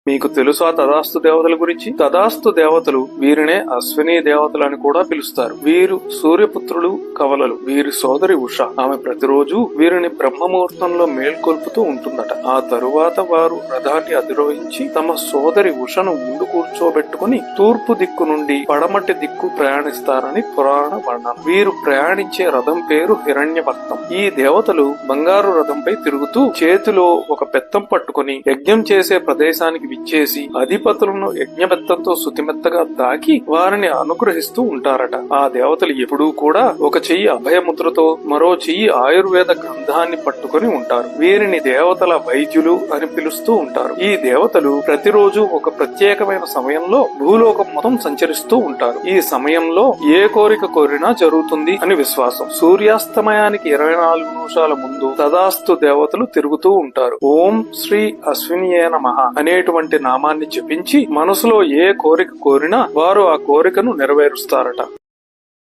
మీకు తెలుసా తదాస్తు దేవతల గురించి? తదాస్తు దేవతలు వీరినే అశ్విని దేవతలు అని కూడా పిలుస్తారు. వీరు సూర్యపుత్రులు, కవలలు. వీరి సోదరి ఉష. ఆమె ప్రతిరోజు వీరిని బ్రహ్మముహూర్తంలో మేల్కొల్పుతూ ఉంటుందట. ఆ తరువాత వారు రథాన్ని అధిరోహించి తమ సోదరి ఉషను ముందు కూర్చోబెట్టుకుని తూర్పు దిక్కు నుండి పడమటి దిక్కు ప్రయాణిస్తారని పురాణ వర్ణన. వీరు ప్రయాణించే రథం పేరు హిరణ్యవర్తం. ఈ దేవతలు బంగారు రథంపై తిరుగుతూ చేతిలో ఒక పెత్తం పట్టుకుని యజ్ఞం చేసే ప్రదేశానికి విచ్చేసి అధిపతులను యజ్ఞబెత్తంతో శుతిమెత్తగా తాకి వారిని అనుగ్రహిస్తూ ఉంటారట. ఆ దేవతలు ఎప్పుడూ కూడా ఒక చెయ్యి అభయముద్రతో మరో చెయ్యి ఆయుర్వేద గ్రంథాన్ని పట్టుకుని ఉంటారు. వీరిని దేవతల వైద్యులు అని పిలుస్తూ ఉంటారు. ఈ దేవతలు ప్రతిరోజు ఒక ప్రత్యేకమైన సమయంలో భూలోకం మొత్తం సంచరిస్తూ ఉంటారు. ఈ సమయంలో ఏ కోరిక కోరినా జరుగుతుంది అని విశ్వాసం. సూర్యాస్తమయానికి 24 నిమిషాల ముందు తదాస్తు దేవతలు తిరుగుతూ ఉంటారు. ఓం శ్రీ అశ్వినియే నమః అనేటువంటి నామాన్ని జపించి మనసులో ఏ కోరిక కోరినా వారు ఆ కోరికను నెరవేరుస్తారట.